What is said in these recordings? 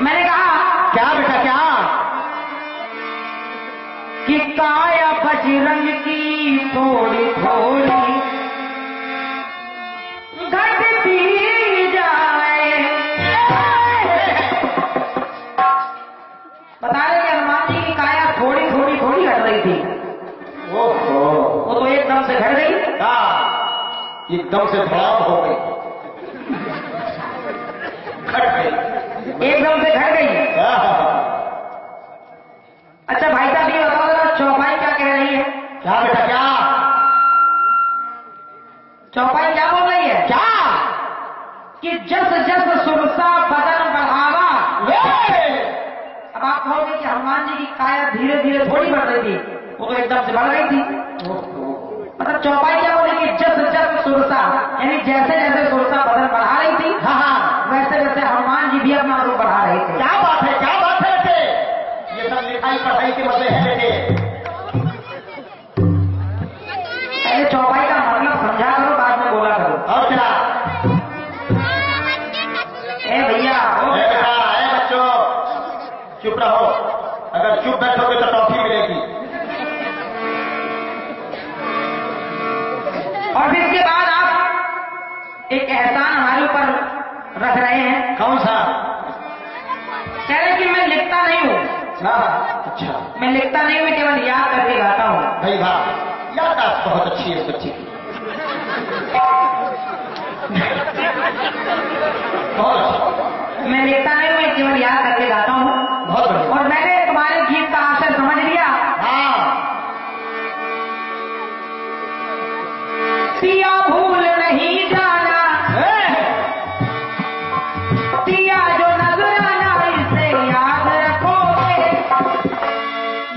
मैंने कहा क्या बेटा क्या? कि काया बजरंग की थोड़ी थोड़ी घटती जाए। बता रहे कि हनुमान जी की काया थोड़ी थोड़ी थोड़ी घट रही थी। ओहो, वो तो एकदम से घट गई। हाँ, एकदम से धड़ाम हो गई, घट गई, एकदम से घट गई। अच्छा भाई साहब ये बताओ जरा, चौपाई क्या कह रही है? क्या बेटा क्या? चौपाई क्या बोल रही है? क्या? कि जस जस सुरसा बदन बढ़ावा। अब आप कहोगे कि हनुमान जी की काया धीरे धीरे थोड़ी बढ़ रही थी, वो तो एकदम से बढ़ गई थी। मतलब चौपाई क्या बोली कि जस जस सुरसा, यानी जैसे जैसे सुरसा बदन बढ़ा रही थी, हाँ, वैसे वैसे हनुमान जी भी अपना रूप बढ़ा रहे थे। क्या बात है, क्या बात है बेटे? ये सब लिखाई पढ़ाई के मसले हैं बेटे। पहले चौपाई का मतलब समझा करो, बाद में बोला करो। और क्या? ए भैया बच्चों चुप रहो, अगर चुप बैठोगे तो टॉफी मिलेगी। और फिर इसके बाद आप एक एहसान हमारे ऊपर रख रहे हैं। कौन सा? कह रहे कि मैं लिखता नहीं हूँ। अच्छा, मैं लिखता नहीं हूँ, केवल याद करके गाता हूँ। भाई वाह, याददाश्त बहुत अच्छी है इस बच्ची की, मैं लिखता नहीं हूँ, केवल याद करके गाता हूँ। बहुत बढ़िया। और मैंने तुम्हारे गीत का आशय समझ लिया। हाँ, पिया भूल नहीं जाना, पिया जो नजराना, इसे याद रखोगे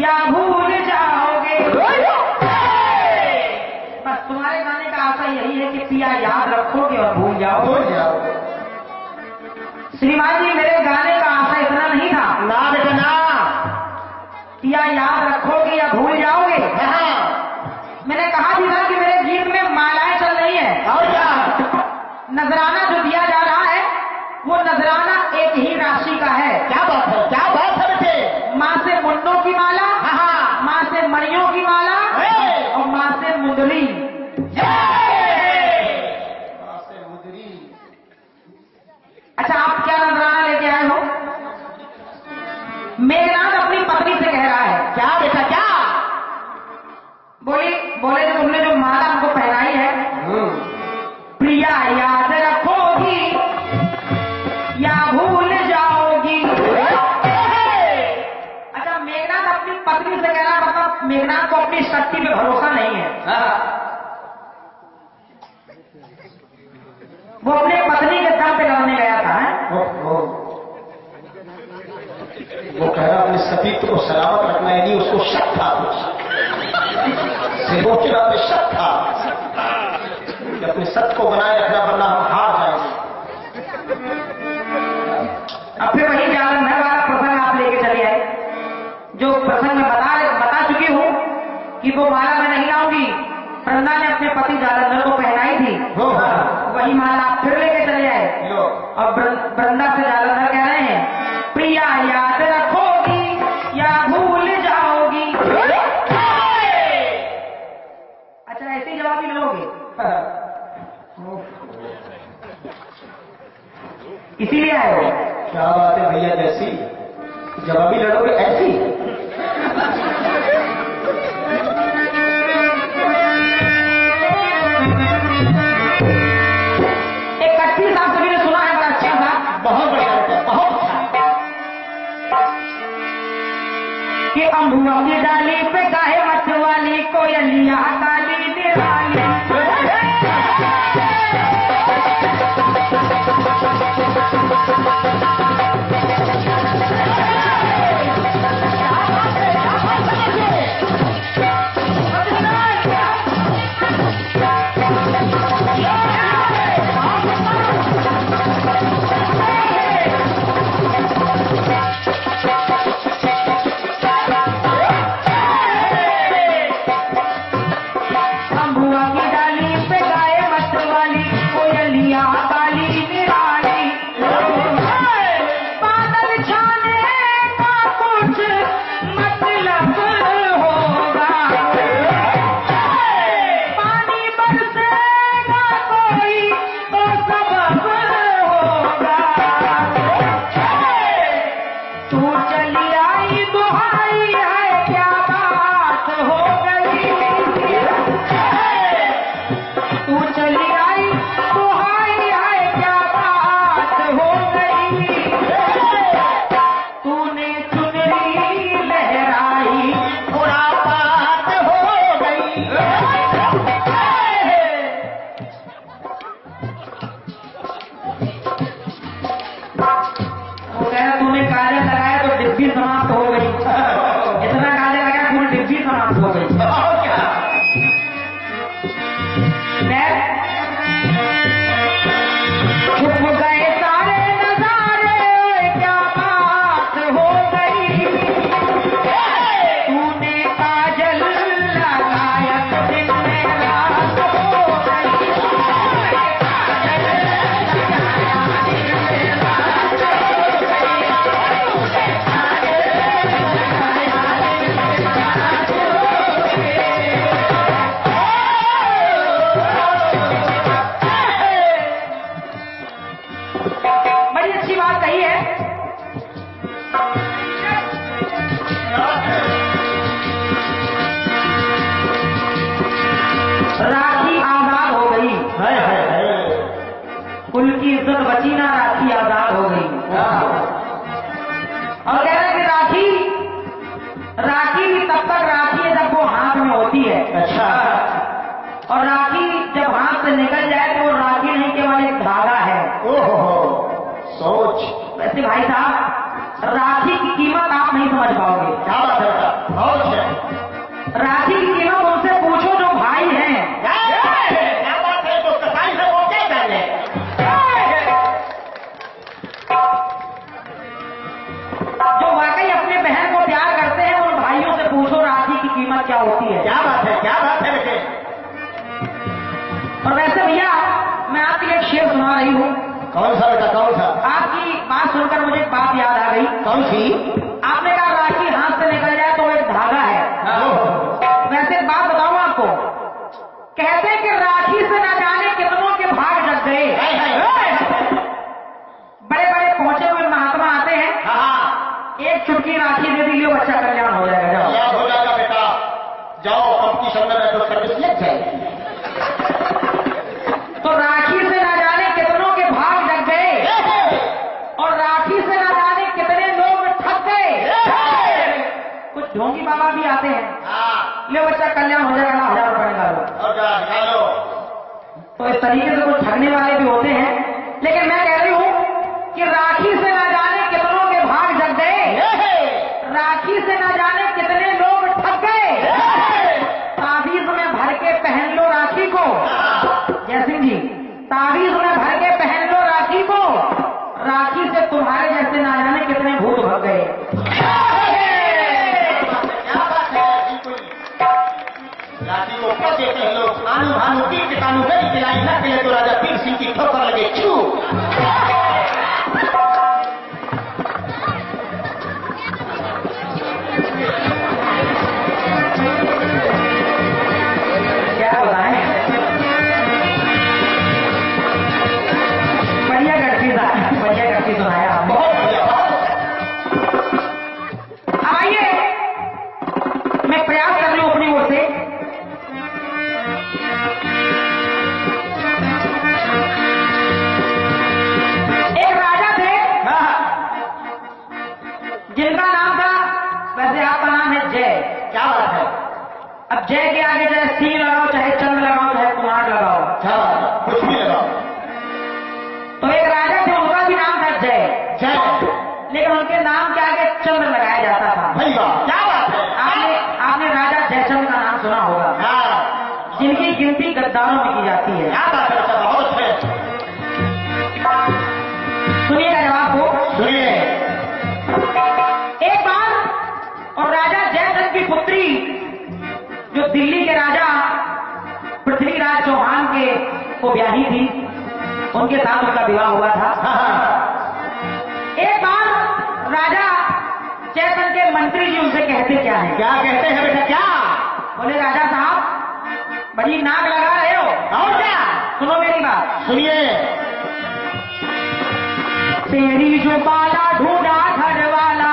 या भूल जाओगे। बस तुम्हारे गाने का आशय यही है कि पिया याद रखोगे और भूल जाओगे। भूल जाओगे। श्रीमान जी, मेरे गाने का आशय इतना नहीं था। ना बेटा ना। पिया याद रखोगे या भूल जाओगे। मैंने कहा भी था कि मेरे गीत में मालाएं चल रही है। और क्या? नजराना जो दिया जा रहा है वो नजराना एक ही राशि का है। क्या बात है, क्या बात है बेटे? माँ से मुंडों की माला, माँ से मणियों की माला, और माँ से मुंदरी। अच्छा, आप क्या नजराना लेके आए हो? मेघनाथ अपनी पत्नी से कह रहा है। क्या बेटा क्या? बोले जो तुमने जो माला हमको पहनाई है, प्रिया याद रखोगी या भूल जाओगी। अच्छा, मेघनाथ अपनी पत्नी से कह रहा, मतलब मेघनाथ को अपनी शक्ति पे भरोसा नहीं है। वो अपने पत्नी के दम पे लड़ने गया था। वो कह रहा अपने सतीत्व को सलामत रखना, यानी उसको शक था, सिरोचना पे शक था कि अपने सत्य को बनाए रखना, वरना हम हार जाएंगे। अब फिर वही जालंधर वाला प्रसंग आप लेके चले आए, जो प्रसंग में बता चुकी हूँ कि वो माला में नहीं लाऊंगी। वृंदा ने अपने पति जालंधर को पहनाई थी, वही माला आप फिर लेके चले आए। और वृंदा से जालंधर कह रहे हैं, प्रिया याद रखोगी या भूल जाओगी। अच्छा, ऐसे ही जवाब ही लोगे। इसीलिए आए हो। क्या बात है भैया, जैसी जवाबी लड़ोगे ऐसी। एक कट्टी साहब सभी ने सुना है, बड़ा अच्छा था। बहुत बढ़िया, बहुत अच्छा। कि अम्बुआ की डाली पे गाहे मत वाली कोयलिया काली निराली। अम्बुआ की डाली पे गाहे मत वाली कोयलिया समाप्त हो गई। इतना गाने लगा पूरी डिब्बी समाप्त हो गई। और क्या? छुप गए सारे नजारे, क्या बात हो गई, तूने काजल लगाया दिन में रात हो गई। बड़ी अच्छी बात कही है। राखी आजाद हो गई, कुल की इज्जत बची ना, राखी आजाद हो गई। और कह रहे कि राखी भी तब तक राखी है जब वो हाथ में होती है। अच्छा। और राखी जब हाथ से निकल जाए तो राखी नहीं केवल एक धागा है। ओहो, सोच। वैसे भाई साहब, राखी की कीमत आप नहीं समझ पाओगे। क्या बात है बेटा? बहुत है। राखी की कीमत उनसे पूछो जो भाई हैं। क्या बात है? तो कसाई से वो क्या कर ले? जो वाकई अपने बहन को प्यार करते हैं उन भाइयों से पूछो राखी की कीमत क्या होती है। क्या बात है? क्या बात है बेटे? और वैसे भैया, मैं आपके लिए एक शेर सुना रही हूँ। कौन सा बेटा? कौन सा? आपकी बात सुनकर मुझे एक बात याद आ गई। कौन सी? आपने कहा राखी हाथ से निकल जाए तो एक धागा है। वैसे एक बात बताऊं आपको, कहते हैं कि राखी से न जाने कितनों के भाग जग गए। बड़े बड़े पहुंचे हुए महात्मा आते हैं, एक चुटकी राखी दे दी, लियो बच्चा कल्याण हो जाएगा। जाओ, याद हो जाएगा बेटा। जाओ कंपटीशन में बैठो, सर्विस लग जाएगी। तो राखी से न जाने कितनों के भाग जग गए और राखी से न जाने कितने लोग ठग गए। कुछ ढोंगी बाबा भी आते हैं, ले बच्चा कल्याण हो जाएगा, 1000 रुपए निकालो। और क्या निकालो? तो इस तरीके से कुछ ठगने वाले भी होते हैं। लेकिन मैं कह रही हूं कि राखी से न जाने कितनों के भाग जग गए, राखी से न जाने कितने लोग ठग गए। ताबीज में भर के पहन लो राखी को, जय सिंह जी, ताबीज में भर के पहन लो राखी को, राखी से तुम्हारे जैसे ना जाने कितने भूत भग गए। क्या बात है? बिल्कुल। राखी को क्या देते हैं लोग? आनू भानू की कितानू गई खिलाई न खिले तो राजा पीर सिंह की ठोकर लगे छू। क्या बताएं, बढ़िया गढ़ती सुनाया आपने। बहुत बढ़िया। आइए, मैं प्रयास कर रही हूं अपनी ओर से। एक राजा थे जिनका नाम था, वैसे आपका नाम है जय। क्या बात है? अब जय के आगे चाहे सिंह लगाओ, चाहे चंद्र लगाओ, चाहे कुमार लगाओ, क्या बात है? कुछ भी लगाओ। तो एक राजा थे, उनका भी नाम था जय, जय। लेकिन उनके नाम के आगे चंद्र लगाया जाता था। भाई वाह, क्या बात है? आपने राजा जयचंद्र का नाम सुना होगा, हाँ। जिनकी गिनती गद्दारों में की जाती है। क्या बात है बेटा? बहुत है। सुनिएगा जवाब को। सुनिए। एक बार और राजा जयचंद्र की पुत्री जो दिल्ली के राजा पृथ्वीराज चौहान के को ब्याही थी, उनके साथ उनका विवाह हुआ था। एक बार राजा जयचंद्र के मंत्री जी उनसे कहते क्या है? क्या कहते हैं बेटा? क्या बोले राजा साहब, बड़ी नाक लगा रहे हो। और क्या? सुनो मेरी बात। सुनिए। तेरी जो बाला ढूंढा घर वाला,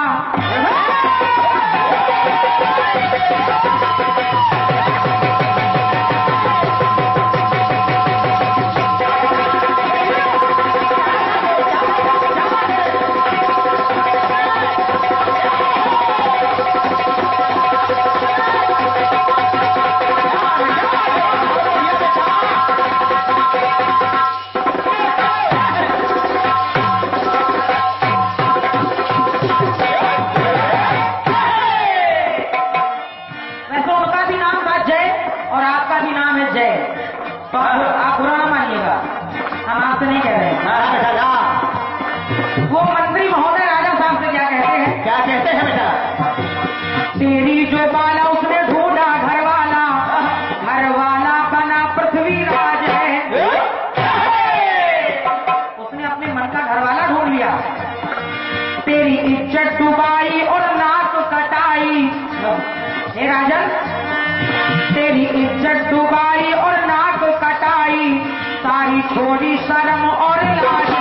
तेरी जो बाला उसने ढूंढा घर वाला बना पृथ्वीराज है। उसने अपने मन का घर वाला ढूंढ लिया। तेरी इज्जत डुबाई और नाक कटाई। हे राजन, तेरी इज्जत डुबाई और नाक कटाई, सारी छोड़ी शर्म और लाज।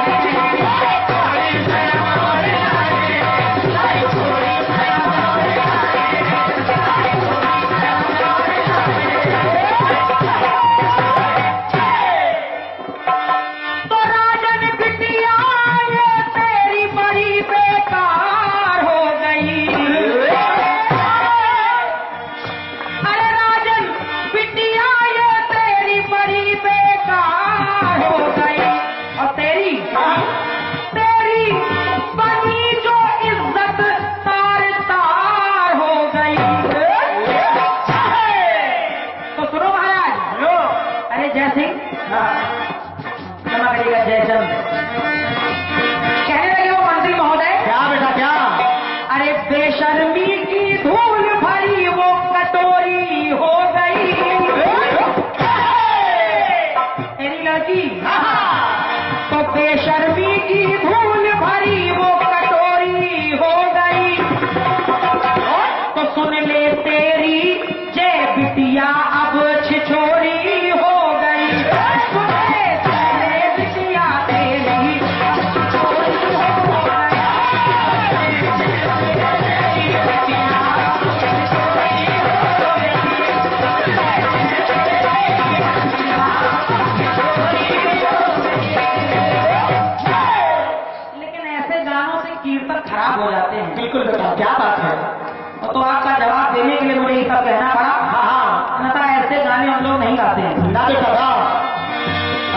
कहने लगे वो मंत्री महोदय, क्या बेटा क्या? अरे बेशर्मी की धूल भरी वो कटोरी हो गई। तेरी लड़की तो बेशर्मी की धूल भरी वो कटोरी हो गई। तो सुन ले तेरी जय बिटिया अब छिछोरी हो गई। खराब हो जाते हैं। बिल्कुल बेटा, क्या बात है? तो आपका जवाब देने के लिए मुझे ये सब कहना पड़ा। हाँ, अन्यथा ऐसे गाने हम लोग नहीं गाते हैं। ना बेटा ना,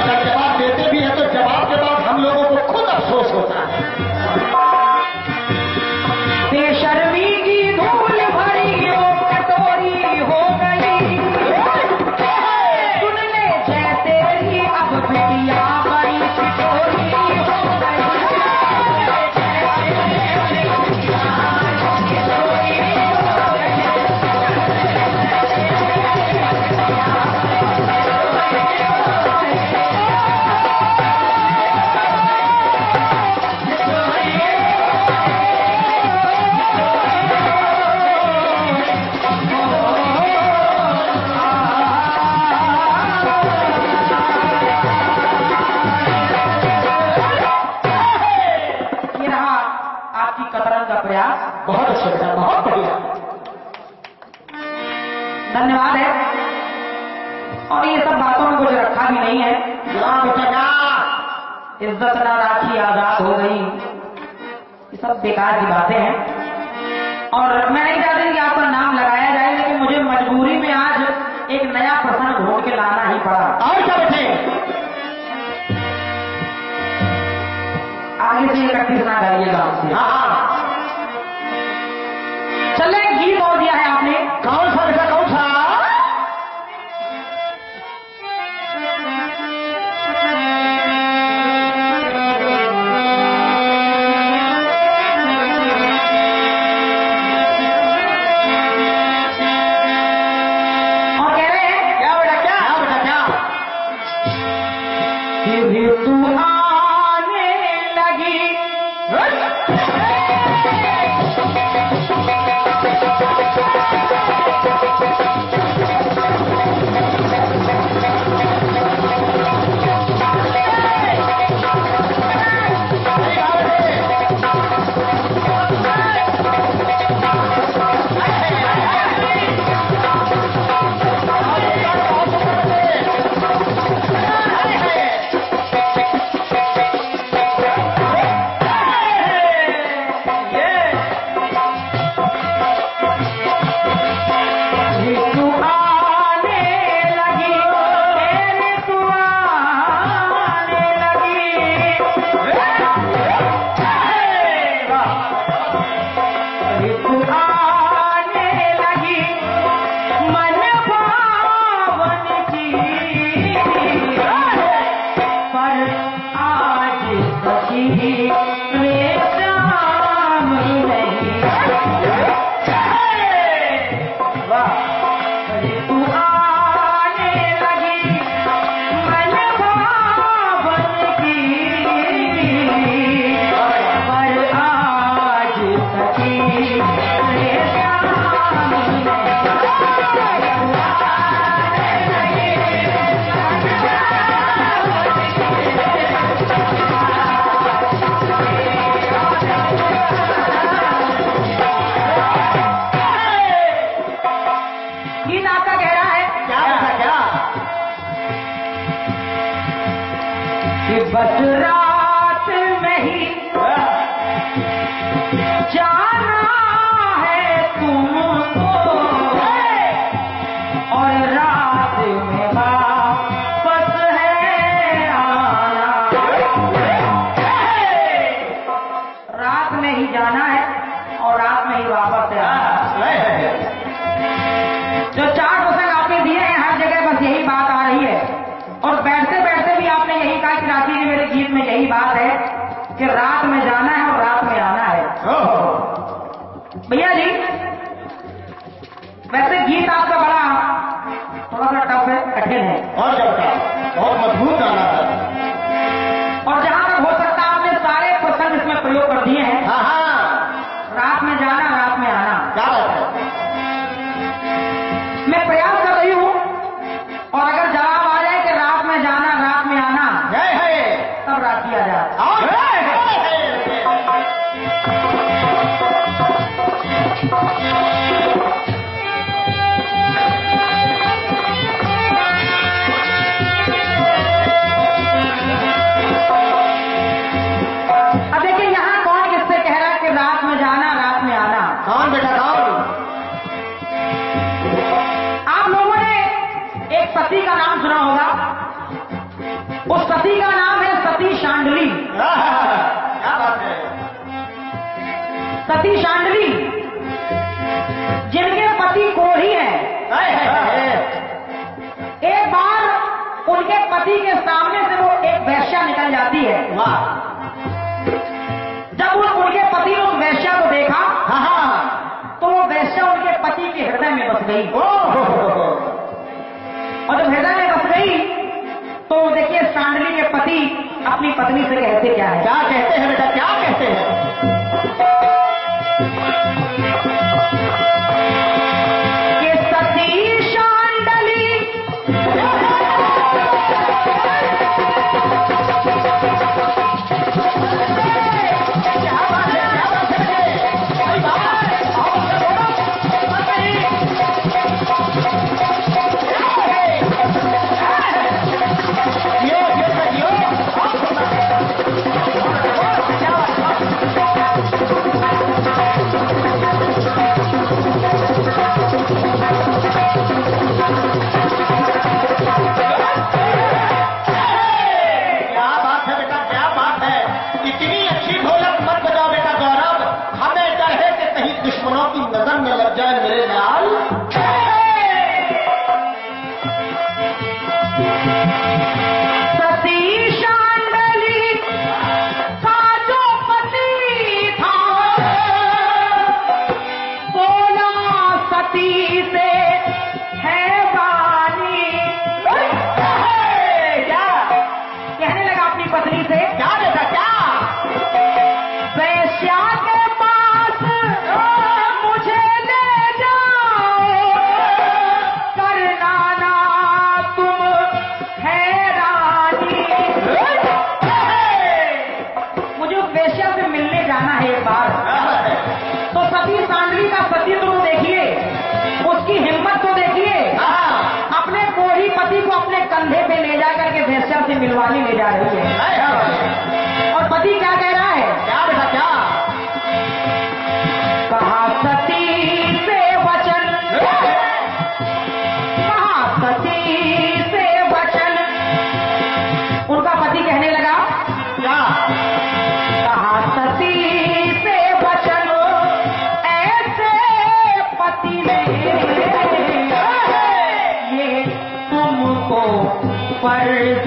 अगर जवाब देते भी है तो जवाब के बाद हम लोगों को खुद अफसोस होता है। बेशर्मी की धूल भरी वो कटोरी हो गई। सुन ले जय तेरी अब बिटिया बड़ी छिछोरी हो गई। बहुत अच्छा बेटा, बहुत बढ़िया, धन्यवाद है। और ये सब बातों में कुछ रखा भी नहीं है। बेटा इज्जत ना राखी आजाद हो गई, ये सब बेकार की बातें हैं। और मैं नहीं चाहती कि आपका नाम लगाया जाए, लेकिन मुझे मजबूरी में आज एक नया प्रसंग ढूंढ के लाना ही पड़ा। और क्या बेटे? आगे से 31 ना करिएगा हमसे। हाँ, चले गीत और दिया है आपने। कौन सा बेटा, कौन सा? और कह रहे हैं क्या बेटा क्या? क्या बेटा क्या? फिर तू आने लगी। जाना है तुमको और रात में वापस है आना। रात में ही जाना है और रात में ही वापस है आना। जो 4 प्रसंग आपने दिए हैं हर जगह बस यही बात आ रही है। और बैठते बैठते भी आपने यही कहा कि राशि जी मेरे गीत में यही बात है कि रात में जाना है और रात में आना है। भैया जी वैसे गीत आपका बड़ा थोड़ा सा टफ है, कठिन है और बहुत मजबूत गाना है। और जहां तक हो सकता है आपने सारे प्रसंग इसमें प्रयोग कर दिए हैं। हाँ हाँ, रात में जाना रात में आना। क्या बात है। मैं प्रयास कर रही हूं और अगर जवाब आ जाए कि रात में जाना रात में आना जय है तब रात किया जाए। अब देखिए यहां कौन किससे कह रहा है कि रात में जाना रात में आना? कौन बेटा कौन? आप लोगों ने एक सती का नाम सुना होगा। उस सती का नाम है सती शांडली। क्या बात है। सती शांडली जिनके पति कोढ़ी हैं। एक बार उनके पति के सामने से वो एक वैश्या निकल जाती है। वाह। जब उनके पति ने उस वैश्या को देखा हाँ, तो वो वैश्या उनके पति के हृदय में बस गई। और जब हृदय में बस गई तो देखिए शांडली के पति अपनी पत्नी से कहते क्या है? क्या कहते हैं बेटा, क्या कहते हैं? कि सती शांडली दुश्मनों की नजर में लग जाए मेरे लाल। सती शांडली का जो पति था बोला सती से है वाणी। क्या कहने लगा अपनी पत्नी से? क्या बेटा क्या? वैश्या के पास मुझे ले जाओ, करना ना तुम हैरानी। मुझे उस वैश्या से मिलने जाना है एक बार। तो सती शांडली का सतीत्व तो देखिए, उसकी हिम्मत तो देखिए। अपने कोढ़ी पति को अपने कंधे पे ले जाकर के वैश्या से मिलवाने ले जा रही है। और पति क्या कह रहा है? क्या बेटा क्या? कहा सती से वचन, कहा सती से वचन। उनका पति कहने लगा क्या? कहा सती से वचन, ऐसे पति ने ये तुमको फर्ज